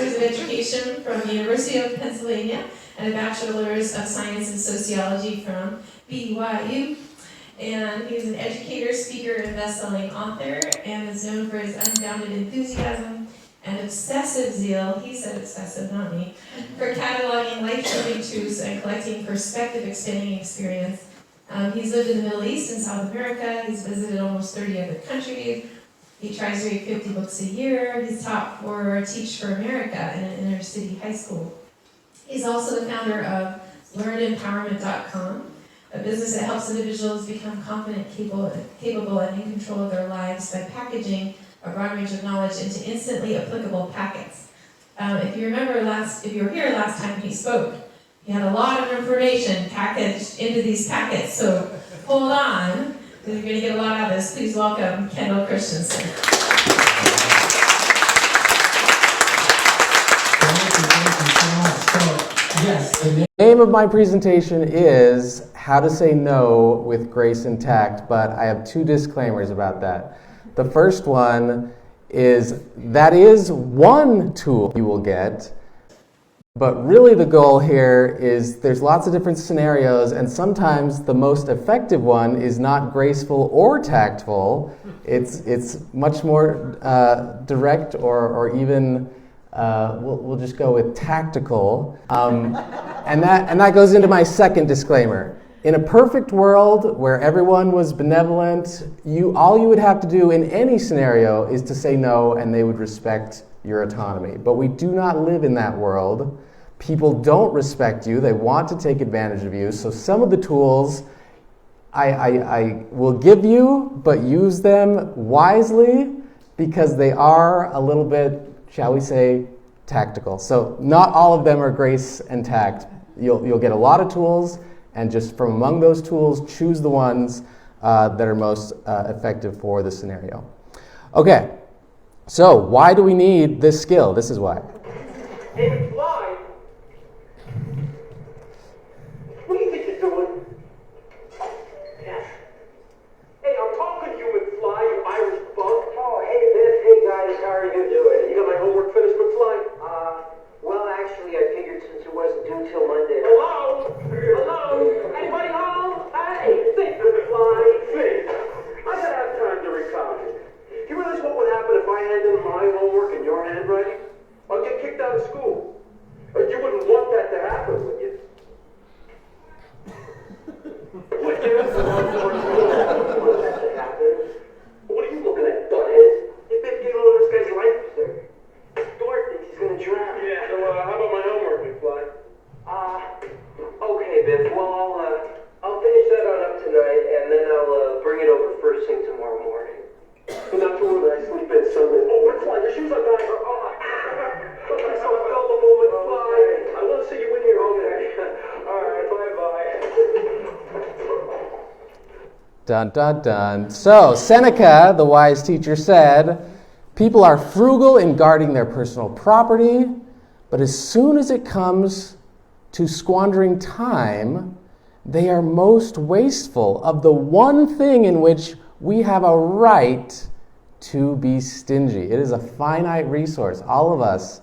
Master's of Education from the University of Pennsylvania and a Bachelor's of Science in Sociology from BYU. And he's an educator, speaker, and best-selling author, and is known for his unbounded enthusiasm and obsessive zeal, he said obsessive, not me, for cataloging life-changing truths and collecting perspective-expanding experience. He's lived in the Middle East and South America. He's visited almost 30 other countries. He tries to read 50 books a year. He's taught for Teach for America in an inner-city high school. He's also the founder of LearnEmpowerment.com, a business that helps individuals become confident, capable, and in control of their lives by packaging a broad range of knowledge into instantly applicable packets. If you were here last time he spoke, he had a lot of information packaged into these packets, so hold on, because you're going to get a lot out of this. Please welcome Kendel Christensen. Yes, the name of my presentation is How to Say No with Grace and Tact, but I have two disclaimers about that. The first one is that is one tool you will get, but really the goal here is there's lots of different scenarios, and sometimes the most effective one is not graceful or tactful. It's much more direct or even we'll just go with tactical. And that goes into my second disclaimer. In a perfect world where everyone was benevolent, all you would have to do in any scenario is to say no, and they would respect your autonomy. But we do not live in that world. People don't respect you. They want to take advantage of you. So some of the tools I will give you, but use them wisely because they are a little bit, shall we say, tactical. So not all of them are grace and tact. You'll get a lot of tools, and just from among those tools, choose the ones that are most effective for the scenario. Okay, so why do we need this skill? This is why. Hey, Fly! What do you think you're doing? Yes. Hey, I'm talking to you, McFly, you Irish bug. Oh, hey, Biff. Hey, guys. How are you doing? You got my homework finished, McFly? Well, actually, I figured since it wasn't due till Monday. Hello? Hello? Anybody home? Hey, think, McFly. Think. I gotta have time to recover. You realize what would happen if I handed in my homework in your handwriting? I'd get kicked out of school. You wouldn't want that to happen, would you? Would you? What are you looking at, butthead? You better get all this guy's life, sir. Stuart thinks he's gonna drown. Yeah, so how about my homework, McFly? Okay, Biff. Well, I'll finish that on up tonight, and then I'll bring it over first thing tomorrow morning. Not to worry, I sleep in Sunday. Oh, McFly, your shoes are back. Don't be so gullible, McFly. I want to see you in here, okay? All right, bye-bye. Dun, dun, dun. So, Seneca, the wise teacher, said, people are frugal in guarding their personal property, but as soon as it comes to squandering time, they are most wasteful of the one thing in which we have a right to be stingy. It is a finite resource. All of us,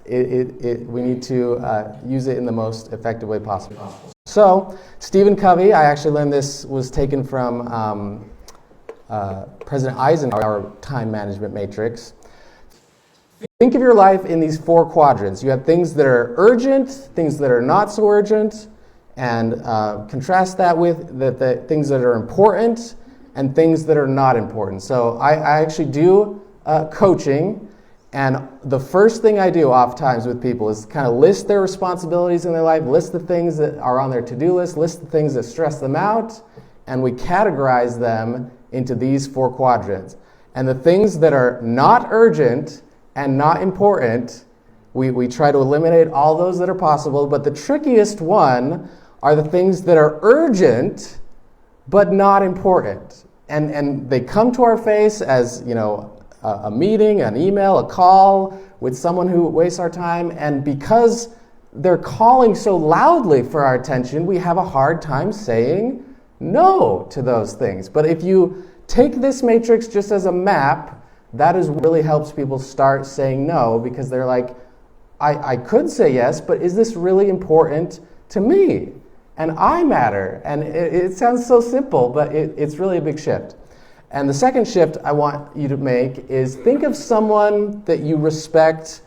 we need to use it in the most effective way possible. So, Stephen Covey, I actually learned this was taken from President Eisenhower's time management matrix. Think of your life in these four quadrants. You have things that are urgent, things that are not so urgent, and contrast that with the things that are important and things that are not important. So I actually do coaching, and the first thing I do oftentimes with people is kind of list their responsibilities in their life, list the things that are on their to-do list, list the things that stress them out, and we categorize them into these four quadrants. And the things that are not urgent and not important, we try to eliminate all those that are possible, but the trickiest one are the things that are urgent but not important. And they come to our face as, a meeting, an email, a call with someone who wastes our time, and because they're calling so loudly for our attention, we have a hard time saying no to those things. But if you take this matrix just as a map, that really helps people start saying no, because they're like, I could say yes, but is this really important to me? And I matter. And it sounds so simple, but it's really a big shift. And the second shift I want you to make is think of someone that you respect,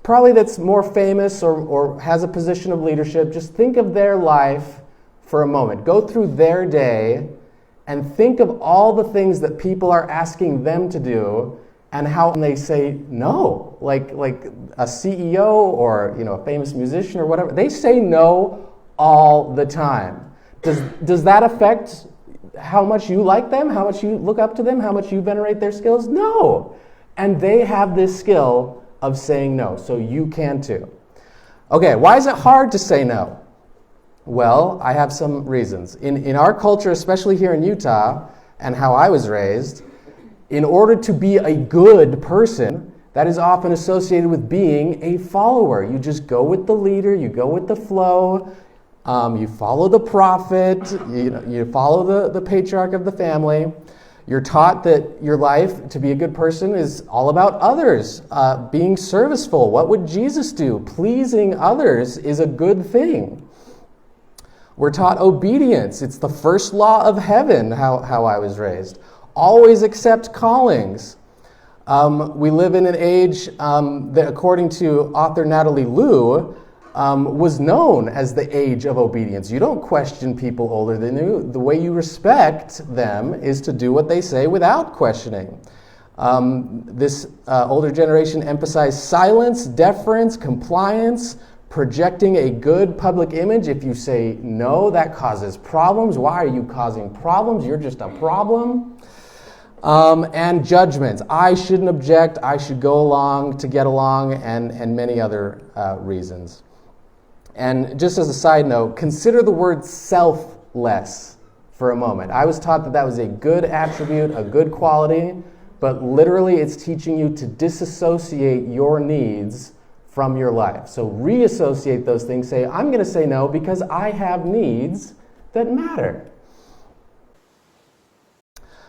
probably that's more famous or has a position of leadership. Just think of their life for a moment. Go through their day and think of all the things that people are asking them to do and how they say no. Like a CEO or a famous musician or whatever, they say no all the time. Does that affect how much you like them, how much you look up to them, how much you venerate their skills? No. And they have this skill of saying no, so you can too. Okay, why is it hard to say no? Well, I have some reasons. In our culture, especially here in Utah, and how I was raised, in order to be a good person, that is often associated with being a follower. You just go with the leader, you go with the flow, you follow the prophet, you follow the patriarch of the family. You're taught that your life, to be a good person, is all about others, being serviceful. What would Jesus do? Pleasing others is a good thing. We're taught obedience. It's the first law of heaven, how I was raised. Always accept callings. We live in an age that, according to author Natalie Liu, was known as the age of obedience. You don't question people older than you. The way you respect them is to do what they say without questioning. This older generation emphasized silence, deference, compliance, projecting a good public image. If you say no, that causes problems. Why are you causing problems? You're just a problem. And judgments. I shouldn't object. I should go along to get along, and many other reasons. And just as a side note, consider the word selfless for a moment. I was taught that was a good attribute, a good quality, but literally it's teaching you to disassociate your needs from your life. So reassociate those things. Say, I'm going to say no because I have needs that matter.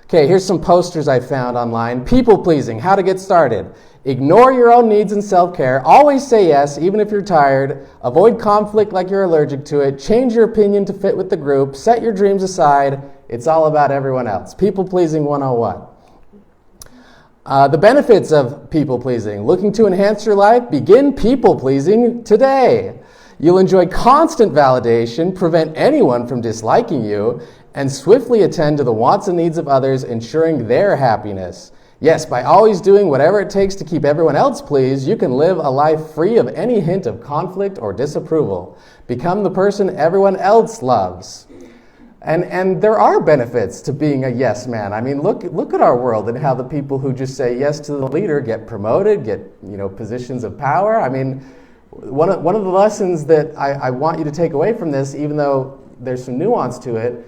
Okay, here's some posters I found online. People pleasing, how to get started. Ignore your own needs and self-care. Always say yes, even if you're tired. Avoid conflict like you're allergic to it. Change your opinion to fit with the group. Set your dreams aside. It's all about everyone else. People pleasing 101. The benefits of people pleasing. Looking to enhance your life? Begin people pleasing today. You'll enjoy constant validation, prevent anyone from disliking you, and swiftly attend to the wants and needs of others, ensuring their happiness. Yes, by always doing whatever it takes to keep everyone else pleased, you can live a life free of any hint of conflict or disapproval. Become the person everyone else loves. And there are benefits to being a yes man. I mean, look at our world and how the people who just say yes to the leader get promoted, get positions of power. I mean, one of the lessons that I want you to take away from this, even though there's some nuance to it,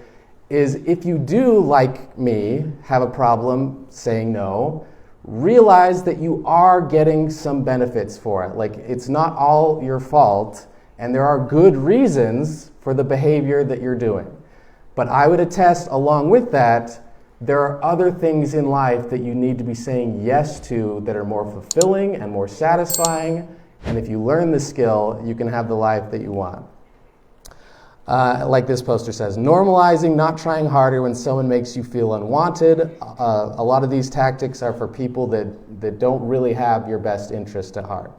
is if you do, like me, have a problem saying no, realize that you are getting some benefits for it. Like, it's not all your fault, and there are good reasons for the behavior that you're doing. But I would attest, along with that, there are other things in life that you need to be saying yes to that are more fulfilling and more satisfying, and if you learn this skill, you can have the life that you want. Like this poster says, normalizing not trying harder when someone makes you feel unwanted. A lot of these tactics are for people that don't really have your best interest at heart.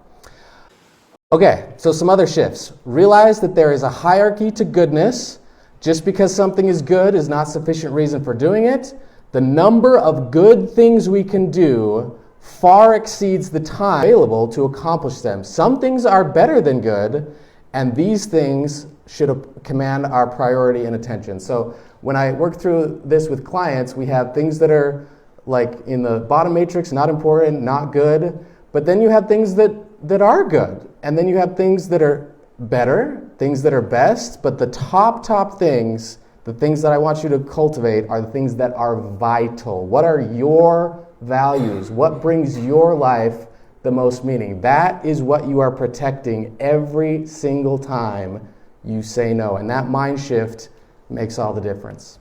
Okay, so some other shifts. Realize that there is a hierarchy to goodness. Just because something is good is not sufficient reason for doing it. The number of good things we can do far exceeds the time available to accomplish them. Some things are better than good, and these things should command our priority and attention. So when I work through this with clients, we have things that are like in the bottom matrix, not important, not good, but then you have things that are good, and then you have things that are better, things that are best, but the top things, the things that I want you to cultivate are the things that are vital. What are your values? What brings your life the most meaning? That is what you are protecting every single time you say no, and that mind shift makes all the difference.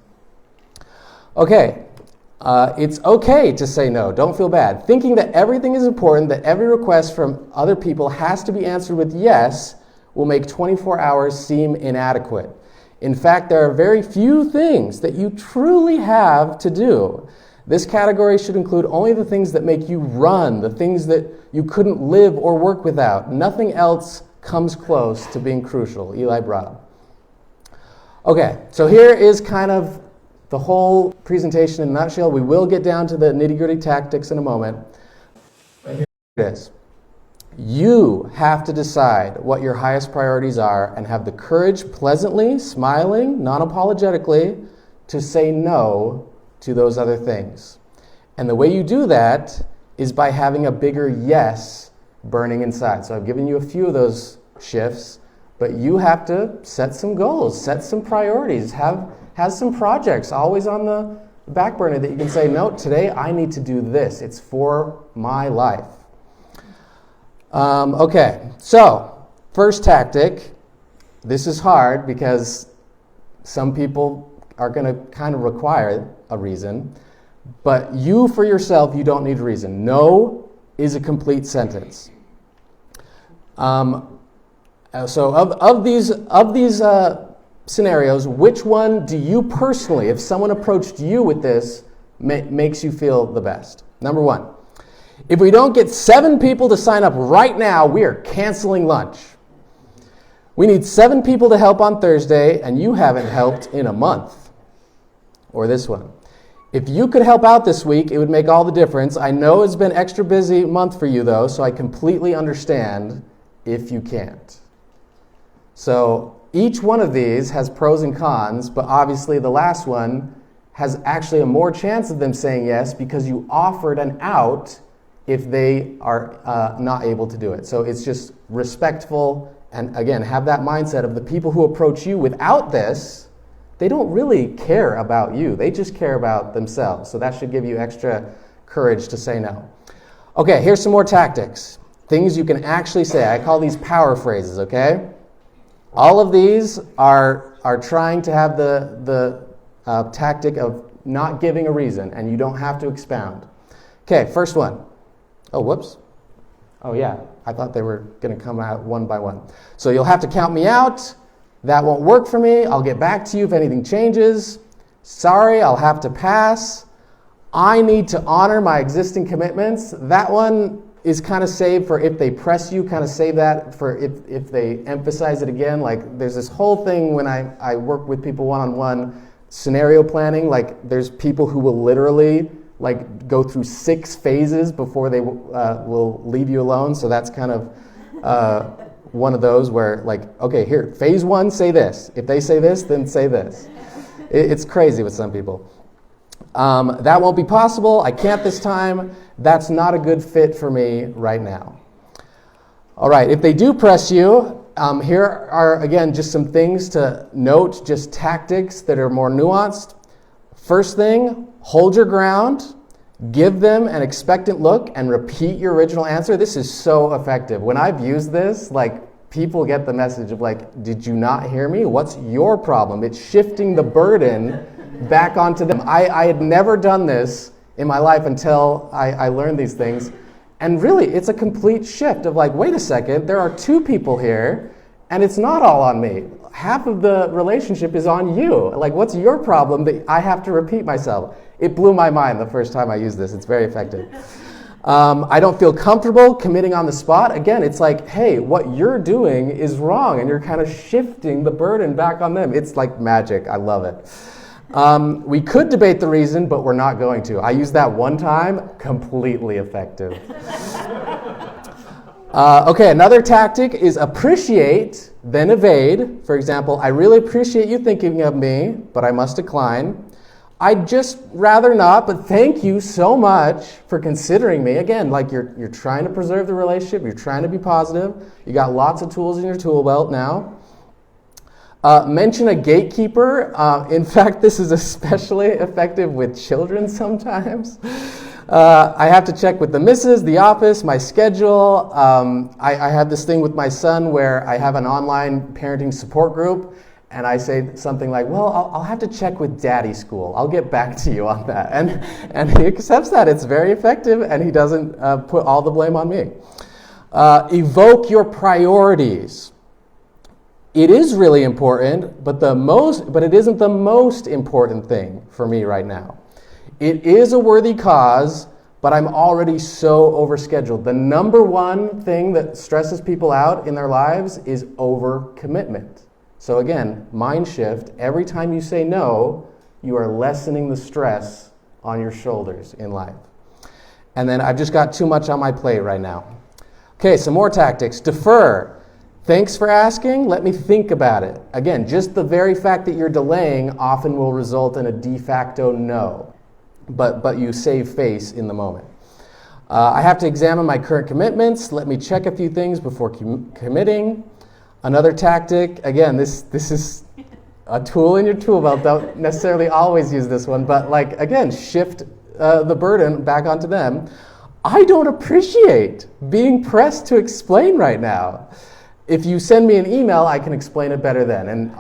Okay, It's okay to say no. Don't feel bad. Thinking that everything is important, that every request from other people has to be answered with yes, will make 24 hours seem inadequate. In fact, there are very few things that you truly have to do. This category should include only the things that make you run, the things that you couldn't live or work without. Nothing else comes close to being crucial. Eli Broad. Okay, so here is kind of the whole presentation in a nutshell. We will get down to the nitty-gritty tactics in a moment. But here it is. You have to decide what your highest priorities are and have the courage, pleasantly, smiling, non-apologetically, to say no to those other things. And the way you do that is by having a bigger yes burning inside. So I've given you a few of those shifts, but you have to set some goals, set some priorities, have some projects always on the back burner that you can say, no, today I need to do this. It's for my life. Okay, so first tactic. This is hard because some people are going to kind of require a reason, but you for yourself, you don't need a reason. No is a complete sentence. So of these scenarios, which one do you personally, if someone approached you with this, makes you feel the best? Number one, if we don't get 7 people to sign up right now, we are canceling lunch. We need 7 people to help on Thursday, and you haven't helped in a month. Or this one. If you could help out this week, it would make all the difference. I know it's been an extra busy month for you, though, so I completely understand if you can't. So each one of these has pros and cons, but obviously the last one has actually a more chance of them saying yes because you offered an out if they are not able to do it. So it's just respectful, and again, have that mindset of the people who approach you without this, they don't really care about you. They just care about themselves. So that should give you extra courage to say no. Okay, here's some more tactics. Things you can actually say. I call these power phrases, okay? All of these are trying to have the tactic of not giving a reason, and you don't have to expound. Okay, first one. Oh, whoops. Oh, yeah. I thought they were going to come out one by one. So you'll have to count me out. That won't work for me. I'll get back to you if anything changes. Sorry, I'll have to pass. I need to honor my existing commitments. That one is kind of saved for if they press you, kind of save that for if they emphasize it again. Like there's this whole thing when I work with people one-on-one, scenario planning, like there's people who will literally like go through 6 phases before they will leave you alone. So that's kind of one of those where like, okay, here, phase 1, say this. If they say this, then say this. It's crazy with some people. That won't be possible. I can't this time. That's not a good fit for me right now. All right, if they do press you, here are, again, just some things to note, just tactics that are more nuanced. First thing, hold your ground, give them an expectant look, and repeat your original answer. This is so effective. When I've used this, like, people get the message of like, did you not hear me? What's your problem? It's shifting the burden back onto them. I had never done this in my life until I learned these things. And really, it's a complete shift of like, wait a second, there are 2 people here, and it's not all on me. Half of the relationship is on you. Like, what's your problem that I have to repeat myself? It blew my mind the first time I used this. It's very effective. I don't feel comfortable committing on the spot. Again, it's like, hey, what you're doing is wrong, and you're kind of shifting the burden back on them. It's like magic. I love it. We could debate the reason, but we're not going to. I used that one time, completely effective. Okay, another tactic is appreciate, then evade. For example, I really appreciate you thinking of me, but I must decline. I'd just rather not, but thank you so much for considering me. Again, like you're trying to preserve the relationship, you're trying to be positive. You got lots of tools in your tool belt now. Mention a gatekeeper. In fact, this is especially effective with children sometimes. I have to check with the missus, the office, my schedule. I have this thing with my son where I have an online parenting support group, And I say something like, well, I'll have to check with daddy school. I'll get back to you on that. And he accepts that. It's very effective, and he doesn't put all the blame on me. Evoke your priorities. It is really important, but it isn't the most important thing for me right now. It is a worthy cause, but I'm already so overscheduled. The number one thing that stresses people out in their lives is overcommitment. So again, mind shift. Every time you say no, you are lessening the stress on your shoulders in life. And then I've just got too much on my plate right now. Okay, some more tactics. Defer. Thanks for asking. Let me think about it. Again, just the very fact that you're delaying often will result in a de facto no. But you save face in the moment. I have to examine my current commitments. Let me check a few things before committing. Another tactic, again, this is a tool in your tool belt. Don't necessarily always use this one, but again, shift the burden back onto them. I don't appreciate being pressed to explain right now. If you send me an email, I can explain it better then. And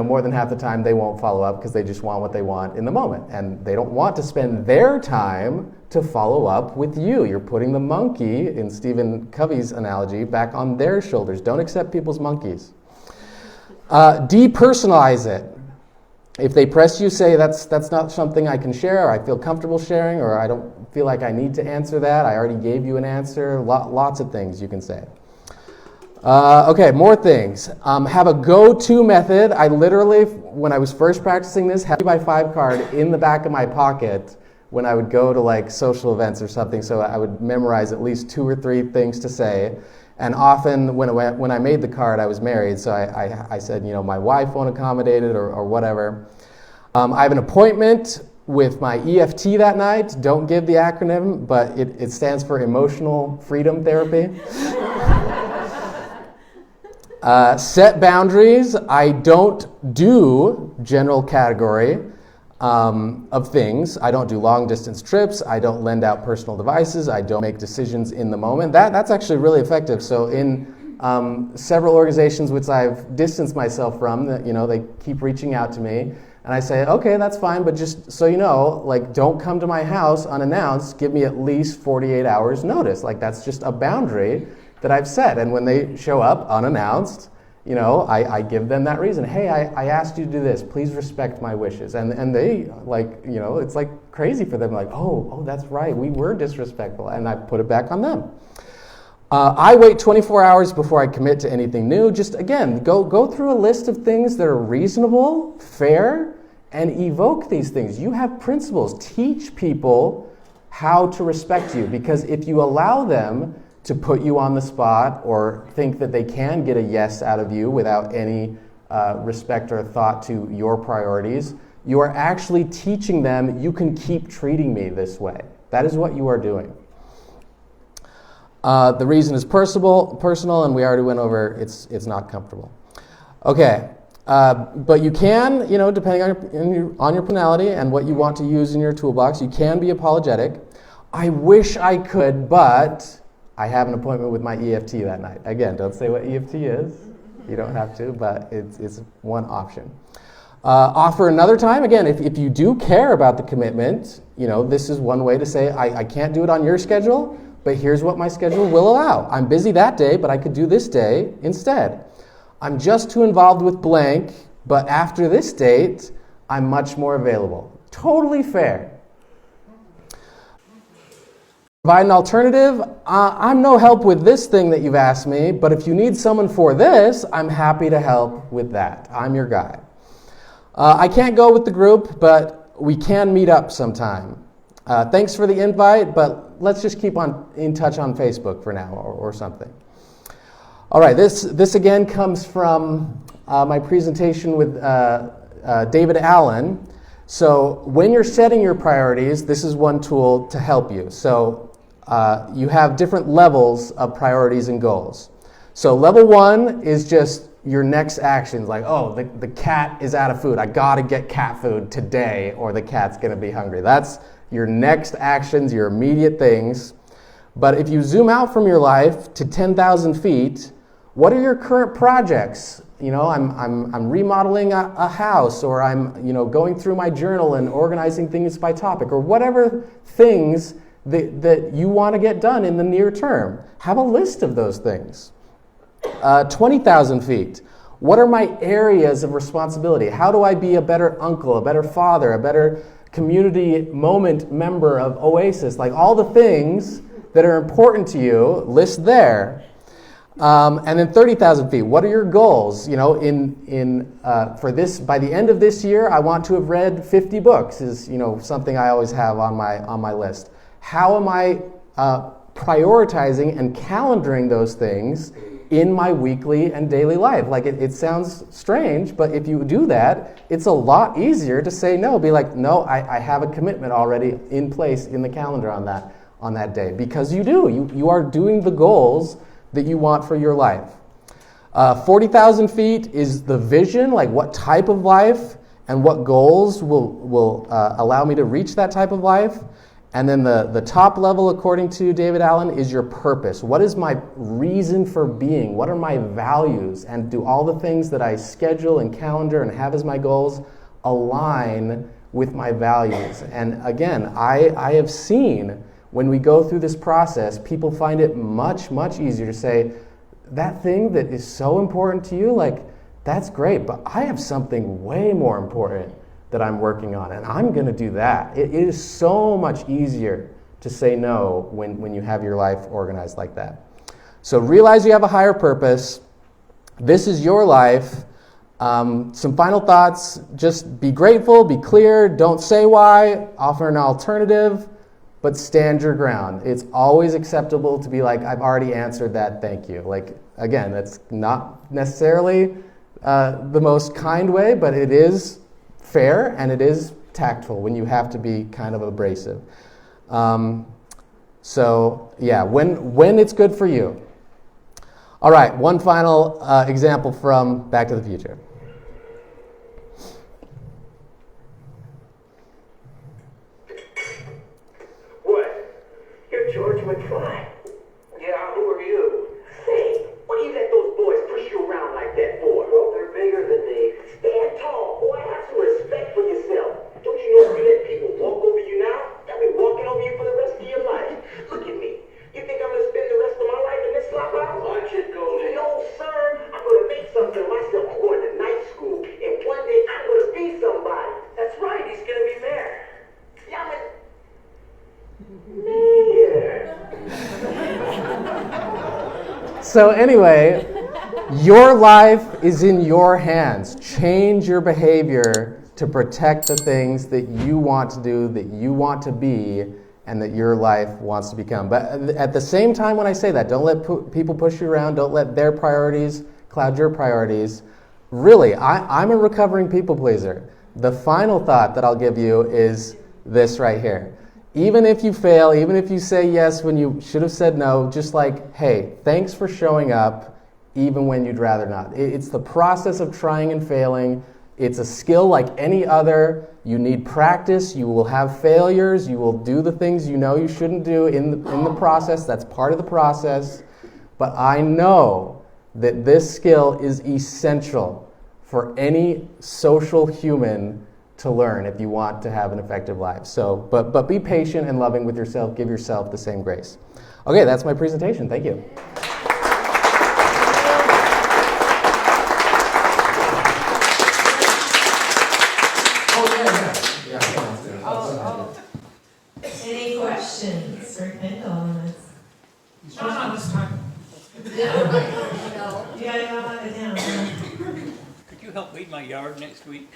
more than half the time they won't follow up because they just want what they want in the moment. And they don't want to spend their time to follow up with you. You're putting the monkey, in Stephen Covey's analogy, back on their shoulders. Don't accept people's monkeys. Depersonalize it. If they press you, say that's not something I can share, or I feel comfortable sharing, or I don't feel like I need to answer that. I already gave you an answer. Lots of things you can say. Okay, more things. Have a go-to method. I literally, when I was first practicing this, had a 2x5 card in the back of my pocket when I would go to social events or something, so I would memorize at least 2 or 3 things to say. And often when I made the card, I was married, so I said, my wife won't accommodate it or whatever. I have an appointment with my EFT that night. Don't give the acronym, but it stands for Emotional Freedom Therapy. Set boundaries. I don't do general category of things. I don't do long distance trips. I don't lend out personal devices. I don't make decisions in the moment. That's actually really effective. So in several organizations which I've distanced myself from, they keep reaching out to me, and I say, okay, that's fine, but just so you know, don't come to my house unannounced. Give me at least 48 hours notice. That's just a boundary that I've set. And when they show up unannounced, I give them that reason. Hey, I asked you to do this. Please respect my wishes. And they it's crazy for them. Oh, that's right. We were disrespectful. And I put it back on them. I wait 24 hours before I commit to anything new. Just again, go through a list of things that are reasonable, fair, and evoke these things. You have principles. Teach people how to respect you, because if you allow them to put you on the spot or think that they can get a yes out of you without any respect or thought to your priorities, you are actually teaching them, you can keep treating me this way. That is what you are doing. The reason is personal, and we already went over it's not comfortable. Okay, but you can, depending on your personality and what you want to use in your toolbox, you can be apologetic. I wish I could, but I have an appointment with my EFT that night. Again, don't say what EFT is. You don't have to, but it's one option. Offer another time. Again, if you do care about the commitment, this is one way to say, I can't do it on your schedule, but here's what my schedule will allow. I'm busy that day, but I could do this day instead. I'm just too involved with blank, but after this date, I'm much more available. Totally fair. Provide an alternative. I'm no help with this thing that you've asked me, but if you need someone for this, I'm happy to help with that. I'm your guy. I can't go with the group, but we can meet up sometime. Thanks for the invite, but let's just keep in touch on Facebook for now or something. All right, this again comes from my presentation with David Allen. So when you're setting your priorities, this is one tool to help you. So you have different levels of priorities and goals. So level 1 is just your next actions, the cat is out of food. I gotta get cat food today or the cat's gonna be hungry. That's your next actions, your immediate things. But if you zoom out from your life to 10,000 feet, What are your current projects? You know, I'm remodeling a house, or I'm, you know, going through my journal and organizing things by topic, or whatever things that you want to get done in the near term. Have a list of those things. 20,000 feet. What are my areas of responsibility? How do I be a better uncle, a better father, a better community moment member of Oasis? Like all the things that are important to you, list there. And then 30,000 feet. What are your goals? You know, for this, by the end of this year, I want to have read 50 books. Is, you know, something I always have on my list. How am I prioritizing and calendaring those things in my weekly and daily life? Like it sounds strange, but if you do that, it's a lot easier to say no. Be like, no, I have a commitment already in place in the calendar on that day, because you do. You are doing the goals that you want for your life. 40,000 feet is the vision, like what type of life and what goals will allow me to reach that type of life. And then the top level, according to David Allen, is your purpose. What is my reason for being? What are my values? And do all the things that I schedule and calendar and have as my goals align with my values? And again, I have seen when we go through this process, people find it much, much easier to say, that thing that is so important to you, like, that's great, but I have something way more important that I'm working on, and I'm going to do that. It is so much easier to say no when you have your life organized like that. So realize you have a higher purpose. This is your life. Some final thoughts. Just be grateful, be clear, don't say why, offer an alternative, but stand your ground. It's always acceptable to be like, I've already answered that, thank you. Like, again, that's not necessarily the most kind way, but it is fair and it is tactful when you have to be kind of abrasive. So yeah, when it's good for you. All right, one final example from Back to the Future. What? You're George McFly? Yeah, who are you? Say, what do you let those boys push you around like that for? Well, they're bigger than me. Stand tall, boy. Have some respect for yourself. Don't you know if you let people walk over you now, they'll be walking over you for the rest of your life. Look at me. You think I'm gonna spend the rest of my life in this slop house? Watch it, Goldie. No, sir. I'm gonna make something of myself. I'm going to night school, and one day I'm gonna be somebody. That's right. He's gonna be there. Yeah, I'm So anyway, your life is in your hands. Change your behavior to protect the things that you want to do, that you want to be, and that your life wants to become. But at the same time, when I say that, don't let people push you around. Don't let their priorities cloud your priorities. Really, I'm a recovering people pleaser. The final thought that I'll give you is this right here. Even if you fail, even if you say yes when you should have said no, just like, hey, thanks for showing up, even when you'd rather not. It's the process of trying and failing. It's a skill like any other. You need practice. You will have failures. You will do the things you know you shouldn't do in the process. That's part of the process. But I know that this skill is essential for any social human to learn if you want to have an effective life. So, but be patient and loving with yourself. Give yourself the same grace. Okay, that's my presentation. Thank you. Any questions for Kendall on this? Not this time. You gotta go on it down. Could you help weed my yard next week?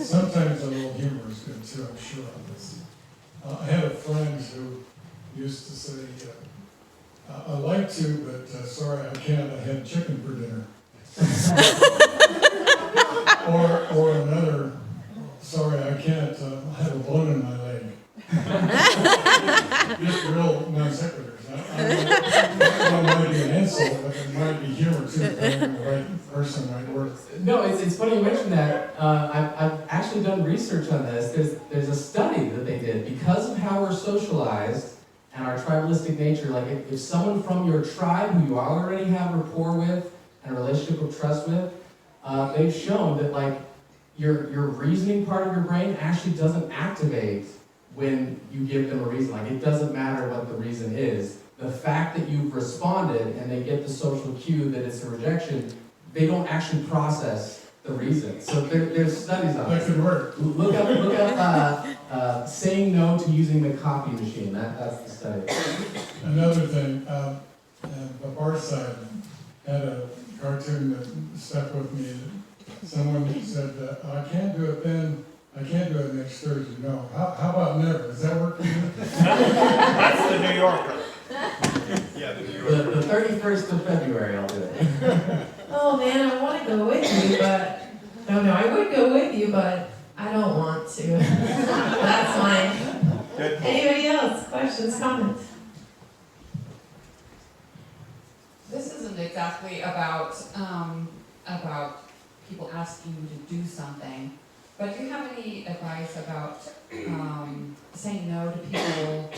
Sometimes a little humor is good too, I'm sure, on this. I had a friend who used to say, I like to, but sorry I can't, I had chicken for dinner. or another, sorry I can't, I have a bone in my leg. Just real non sequiturs. That might be an insult, but it might be humor too, if the right person might work. No, it's funny you mention that. I've actually done research on this. There's a study that they did because of how we're socialized And our tribalistic nature, like if someone from your tribe who you already have rapport with and a relationship of trust with, they've shown that like your reasoning part of your brain actually doesn't activate when you give them a reason. Like it doesn't matter what the reason is. The fact that you've responded and they get the social cue that it's a rejection, they don't actually process the reason. So there's studies on That this. could work. Look up saying no to using the copy machine. That's the study. Another thing, Barside had a cartoon that stuck with me. Someone said, I can't do it then, I can't do it next Thursday. No, how about never? Does that work for you? That's the New Yorker. Yeah, the New Yorker. The 31st of February, I'll do it. Oh man, I want to go with you, but no, I would go with you, but I don't want to. That's mine. Good. Anybody else? Questions, comments? This isn't exactly about people asking you to do something, but do you have any advice about saying no to people,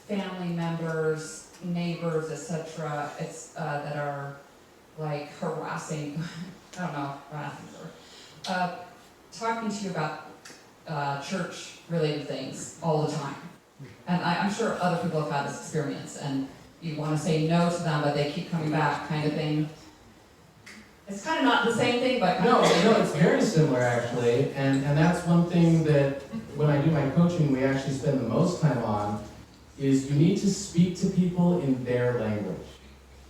family members, neighbors, etc., that are like harassing, I don't know, harassing or talking to you about church-related things all the time? And I'm sure other people have had this experience, and you want to say no to them, but they keep coming back, kind of thing. It's kind of not the same thing, but No, it's very similar actually, and that's one thing that when I do my coaching, we actually spend the most time on, is you need to speak to people in their language.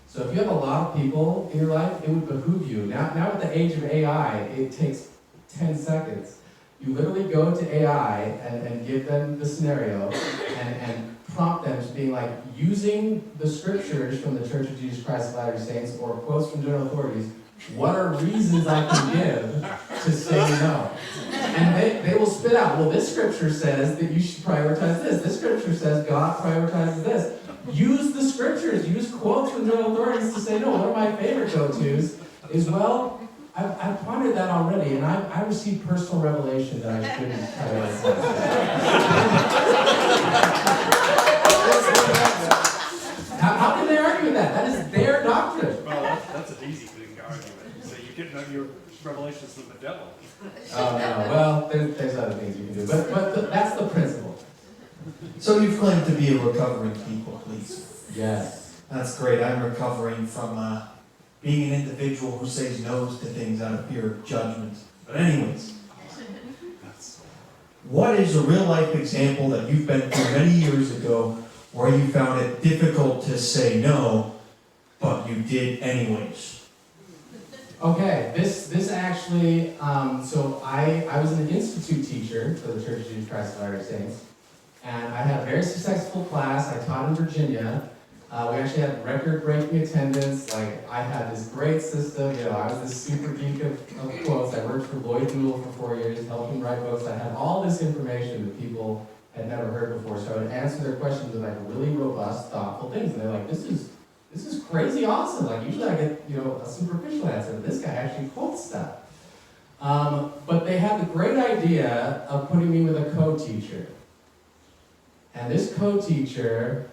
So if you have a lot of people in your life, it would behoove you. Now at the age of AI, it takes 10 seconds. You literally go to AI and give them the scenario and prompt them to be like, using the scriptures from the Church of Jesus Christ of Latter-day Saints or quotes from general authorities, what are reasons I can give to say no? And they will spit out, well, this scripture says that you should prioritize this. This scripture says God prioritizes this. Use the scriptures, use quotes from general authorities to say no. One of my favorite go-tos is, well, I've pondered that already, and I received personal revelation that I shouldn't prioritize. How can they argue with that? That is their doctrine. Well, that's an easy thing to argue with. So you get your revelations from the devil. Oh, no. Well, there's other things you can do, but that's the principle. So you claim to be a recovering people, please. Yes. That's great. I'm recovering from being an individual who says no's to things out of fear of judgment. But anyways, what is a real life example that you've been through many years ago where you found it difficult to say no, but you did anyways? Okay, this actually, so I was an institute teacher for the Church of Jesus Christ of Latter-day Saints, and I had a very successful class. I taught in Virginia. We actually had record-breaking attendance. Like, I had this great system. I was this super geek of quotes. I worked for Lloyd Newell for 4 years, helping write books. I had all this information that people had never heard before. So I would answer their questions with like really robust, thoughtful things. And they're like, this is crazy awesome. Like, usually I get, a superficial answer, but this guy actually quotes stuff. But they had the great idea of putting me with a co-teacher. And this co-teacher,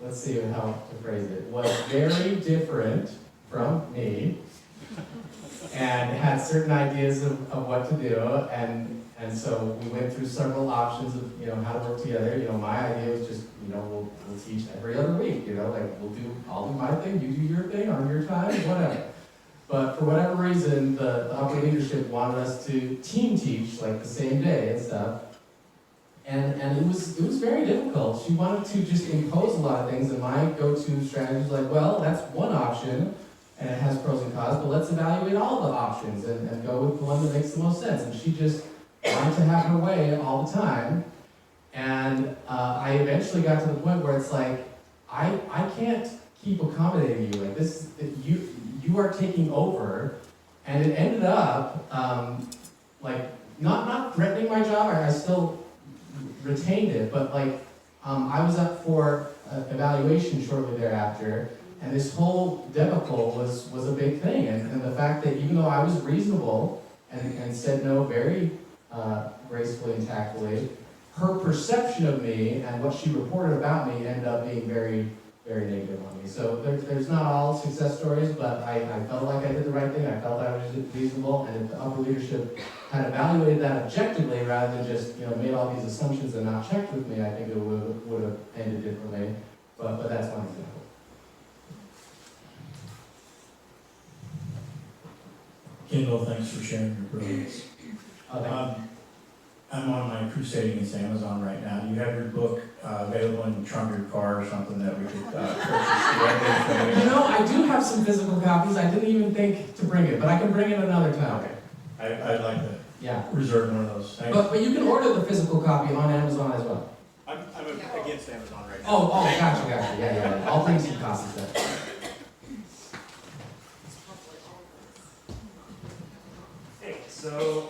let's see how to phrase it, was very different from me and had certain ideas of what to do. And so we went through several options of, how to work together. My idea was just, we'll teach every other week, I'll do my thing, you do your thing on your time, whatever. But for whatever reason, the upper leadership wanted us to team teach, like the same day and stuff. And it was very difficult. She wanted to just impose a lot of things, and my go-to strategy was like, well, that's one option, and it has pros and cons, but let's evaluate all the options and go with the one that makes the most sense. And she just wanted to have her way all the time. And I eventually got to the point where it's like, I can't keep accommodating you. Like this, you are taking over. And it ended up, not threatening my job. I still retained it, but I was up for evaluation shortly thereafter, and this whole debacle was a big thing. And the fact that even though I was reasonable and said no very gracefully and tactfully, her perception of me and what she reported about me ended up being very, very negative on me. So there's not all success stories, but I felt like I did the right thing. I felt I was reasonable, and if the upper leadership had evaluated that objectively rather than just made all these assumptions and not checked with me, I think it would have ended differently. But that's one example. Kendall, thanks for sharing your brilliance. I'm on my crusade against Amazon right now. Do you have your book available in the trunk of your car or something that we could purchase directly from you? I do have some physical copies. I didn't even think to bring it, but I can bring it another time. Okay. I'd like to Yeah. reserve one of those. Thanks. But you can order the physical copy on Amazon as well. I'm against Amazon right now. Oh, gotcha. Yeah. All things in copies then. Hey, so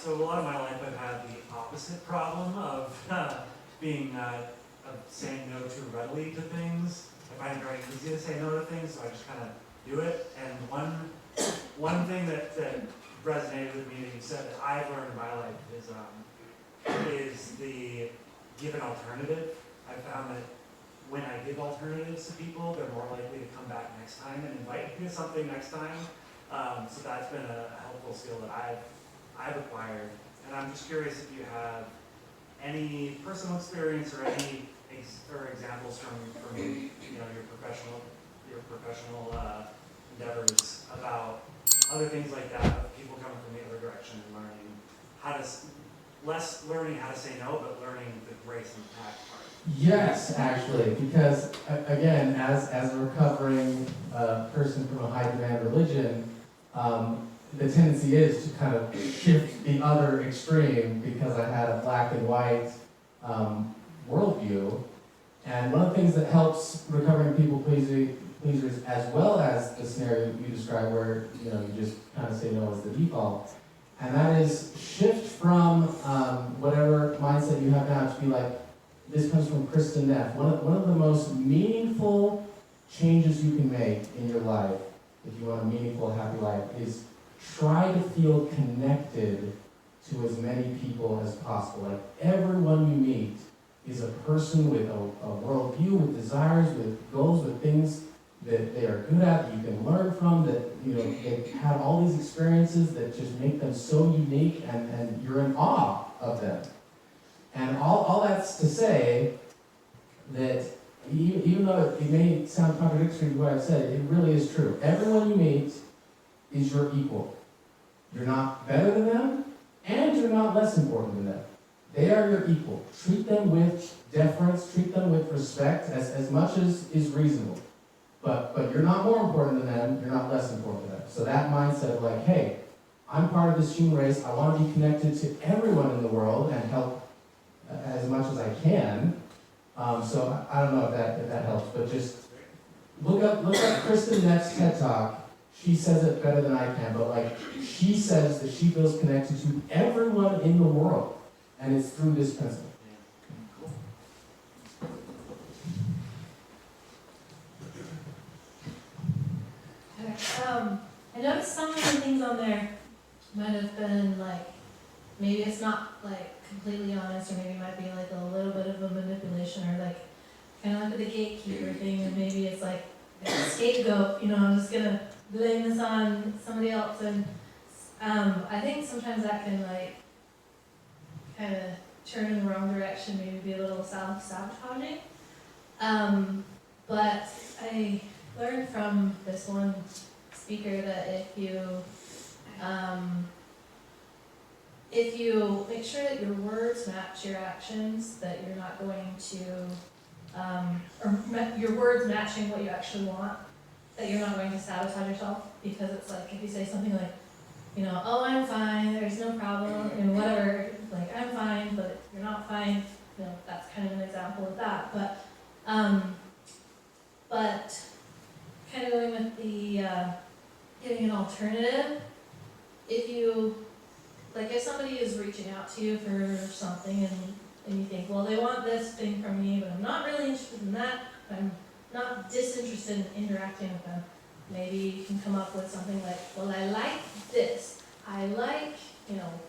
a lot of my life I've had the opposite problem of of saying no too readily to things. I find it very easy to say no to things, so I just kind of do it. And one thing that resonated with me that you said that I've learned in my life is the give an alternative. I found that when I give alternatives to people, they're more likely to come back next time and invite me to something next time. So that's been a helpful skill that I've acquired. And I'm just curious if you have any personal experience or any examples from your professional endeavors about other things like that, of people coming from the other direction and learning how to say no, but learning the grace and tact part. Yes, actually, because again, as a recovering person from a high demand religion, the tendency is to kind of shift the other extreme because I had a black and white worldview. And one of the things that helps recovering people pleasers, as well as the scenario you described where you just kind of say no as the default, and that is shift from whatever mindset you have now to be like, this comes from Kristen Neff. One of the most meaningful changes you can make in your life, if you want a meaningful, happy life, is try to feel connected to as many people as possible. Like everyone you meet is a person with a worldview, with desires, with goals, with things that they are good at, that you can learn from, that they have all these experiences that just make them so unique, and you're in awe of them. And all that's to say that even though it may sound contradictory to what I've said, it really is true. Everyone you meet is your equal. You're not better than them, and you're not less important than them. They are your equal. Treat them with deference, treat them with respect, as much as is reasonable. But you're not more important than them, you're not less important than them. So that mindset of like, hey, I'm part of this human race, I want to be connected to everyone in the world and help as much as I can. So I don't know if that helps, but just look up Kristen Neff's TED Talk. She says it better than I can, but like she says that she feels connected to everyone in the world, and it's through this principle. I noticed some of the things on there might have been like, maybe it's not like completely honest, or maybe it might be like a little bit of a manipulation, or like kind of like the gatekeeper thing, and maybe it's like a scapegoat, I'm just gonna blame this on somebody else, and I think sometimes that can like kind of turn in the wrong direction, maybe be a little self-sabotaging. But I learned from this one speaker that if you make sure that your words match your actions, that you're not going to, your words matching what you actually want, that you're not going to sabotage yourself. Because it's like, if you say something like, oh, I'm fine, there's no problem, whatever, like, I'm fine, but you're not fine, that's kind of an example of that. But kind of going with the giving an alternative, if somebody is reaching out to you for something and you think, well, they want this thing from me, but I'm not really interested in that, I'm not disinterested in interacting with them, maybe you can come up with something like, well, I like this, I like,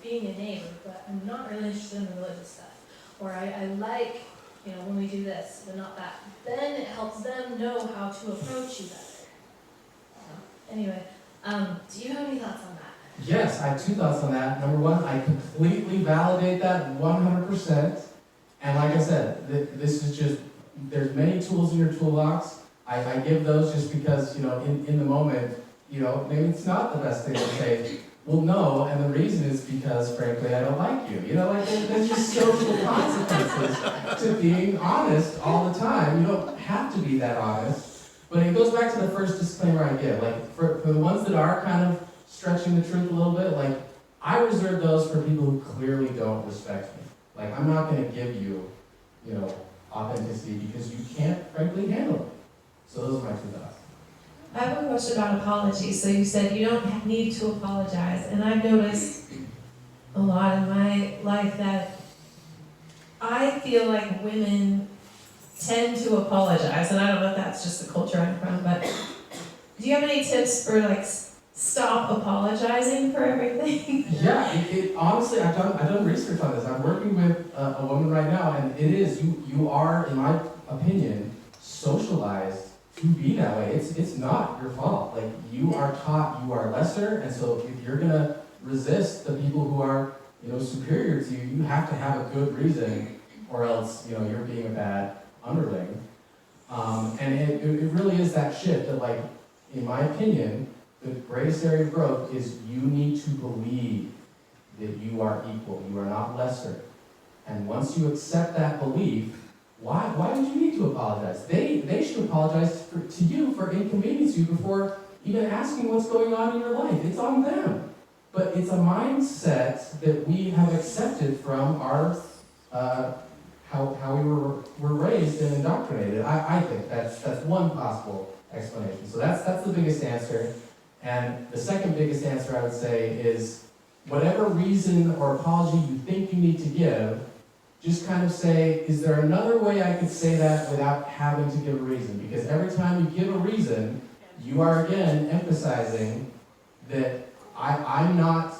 being a neighbor, but I'm not really interested in the religious stuff. or I like, when we do this, but not that. Then it helps them know how to approach you better. So, anyway, do you have any thoughts on that? Yes, I have two thoughts on that. Number one, I completely validate that 100%. And like I said, this is just, there's many tools in your toolbox. I give those just because, in the moment, maybe it's not the best thing to say. Well, no, and the reason is because, frankly, I don't like you. There's just social consequences to being honest all the time. You don't have to be that honest. But it goes back to the first disclaimer I give. Like, for the ones that are kind of stretching the truth a little bit, like, I reserve those for people who clearly don't respect me. Like, I'm not going to give you, authenticity because you can't, frankly, handle it. So those are my two thoughts. I have a question about apologies. So you said you don't need to apologize, and I've noticed a lot in my life that I feel like women tend to apologize, and I don't know if that's just the culture I'm from, but do you have any tips for stop apologizing for everything? Yeah, honestly, I've done research on this. I'm working with a woman right now, and it is, you are, in my opinion, socialized to be that way. It's not your fault. Like, you are taught you are lesser, and so if you're gonna resist the people who are, superior to you, you have to have a good reason, or else, you're being a bad underling. And it really is that shift that, like, in my opinion, the greatest area of growth is you need to believe that you are equal, you are not lesser. And once you accept that belief, why would you need to apologize? They should apologize to you for inconveniencing you before even asking what's going on in your life. It's on them. But it's a mindset that we have accepted from our how we were raised and indoctrinated. I think that's one possible explanation. So that's the biggest answer. And the second biggest answer I would say is whatever reason or apology you think you need to give, just kind of say, is there another way I could say that without having to give a reason? Because every time you give a reason, you are again emphasizing that I'm not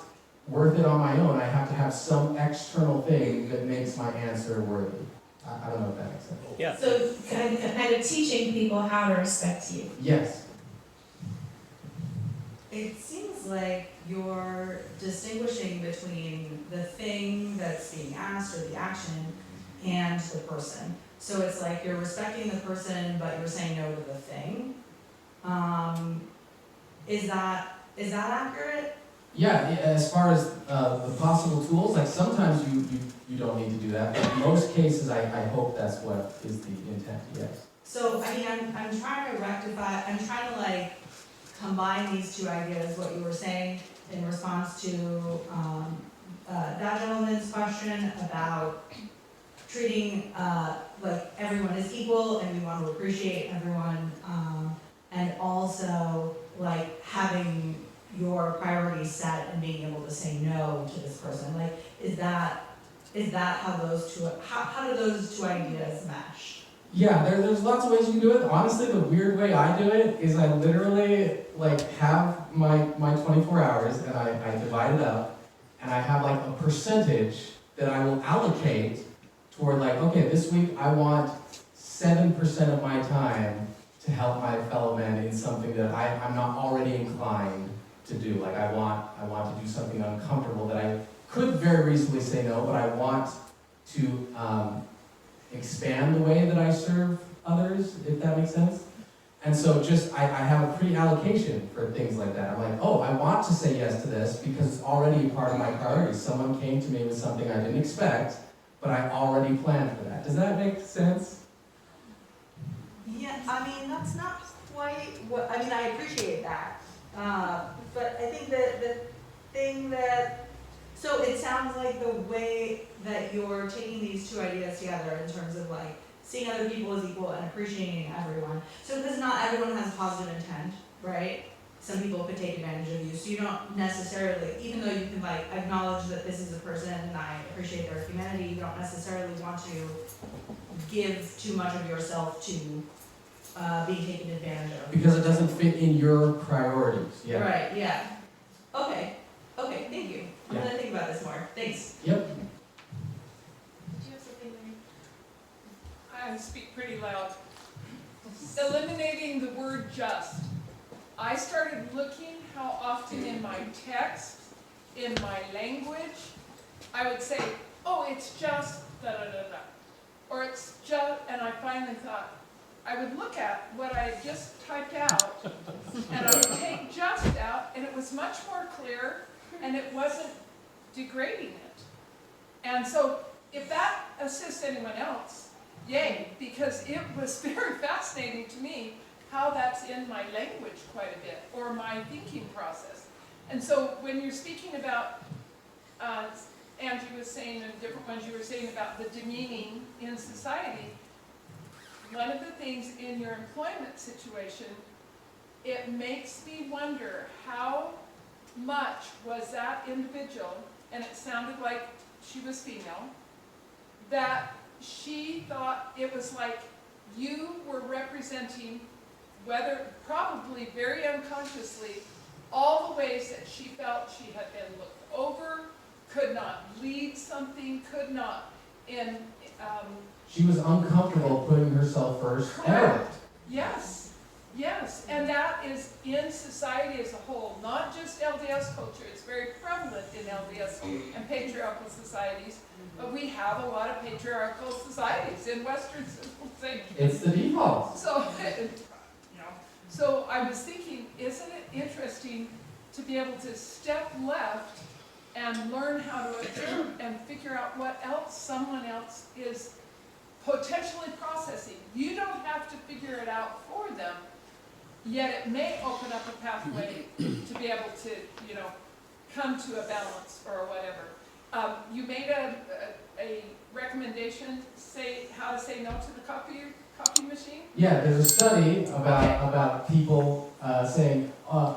worth it on my own. I have to have some external thing that makes my answer worthy. I don't know if that makes sense. Yeah. So kind of teaching people how to respect you. Yes. It seems like you're distinguishing between the thing that's being asked or the action and the person. So it's like you're respecting the person, but you're saying no to the thing. Is that accurate? Yeah, as far as the possible tools, like sometimes you don't need to do that, but in most cases I hope that's what is the intent, yes. So, I mean, I'm trying to rectify, I'm trying to combine these two ideas, what you were saying in response to that gentleman's question about treating everyone as equal, and we want to appreciate everyone, and also having your priorities set and being able to say no to this person. Is that how those two, how do those two ideas mesh? Yeah, there's lots of ways you can do it. Honestly, the weird way I do it is I literally have my 24 hours and I divide it up, and I have a percentage that I will allocate toward okay, this week I want 7% of my time to help my fellow men in something that I'm not already inclined to do. I want to do something uncomfortable that I could very reasonably say no, but I want to expand the way that I serve others, if that makes sense. And so I have a pre-allocation for things like that. I'm like, oh, I want to say yes to this because it's already part of my priorities. Someone came to me with something I didn't expect, but I already planned for that. Does that make sense? Yeah, I mean, that's not quite what, I mean, I appreciate that. But I think that the thing that, so it sounds like the way that you're taking these two ideas together in terms of seeing other people as equal and appreciating everyone. So because not everyone has positive intent, right? Some people could take advantage of you. So you don't necessarily, even though you can acknowledge that this is a person and I appreciate their humanity, you don't necessarily want to give too much of yourself to being taken advantage of. Because it doesn't fit in your priorities. Yeah. Right, yeah. Okay, thank you. I'm Yeah. gonna think about this more. Thanks. Yep. Did you have something I speak pretty loud. Eliminating the word just. I started looking how often in my text, in my language, I would say, oh, it's just da-da-da-da. Or it's just, and I finally thought, I would look at what I had just typed out, and I would take just out, and it was much more clear, and it wasn't degrading it. And so, if that assists anyone else, yay, because it was very fascinating to me how that's in my language quite a bit, or my thinking process. And so, when you're speaking about, Angie was saying, and different ones you were saying about the demeaning in society, one of the things in your employment situation, it makes me wonder how much was that individual, and it sounded like she was female, that she thought it was like you were representing, whether probably very unconsciously, all the ways that she felt she had been looked over, could not lead something, could not She was uncomfortable putting herself first. correct. Yes, yes, and that is in society as a whole, not just LDS culture. It's very prevalent in LDS and patriarchal societies, but we have a lot of patriarchal societies in Western civilization. It's the default. So, so I was thinking, isn't it interesting to be able to step left and learn how to observe and figure out what else someone else is potentially processing. You don't have to figure it out for them, yet it may open up a pathway to be able to, come to a balance or whatever. You made a recommendation, say how to say no to the copy machine? Yeah, there's a study about people saying,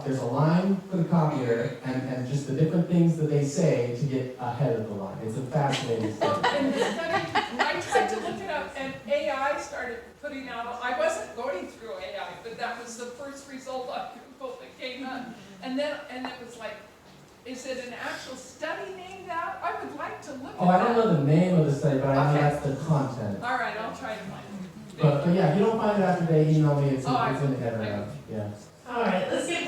there's a line for the copier, and just the different things that they say to get ahead of the line. It's a fascinating study. In the study, I tried to look it up, and AI started putting out, I wasn't going through AI, but that was the first result on Google that came up. And it was like, is it an actual study named that? I would like to look at that. I don't know the name of the study, but I know that's the content. All right, I'll try to find it. But yeah, if you don't find it after they email me, it's in the header I note. Yeah. All right, let's give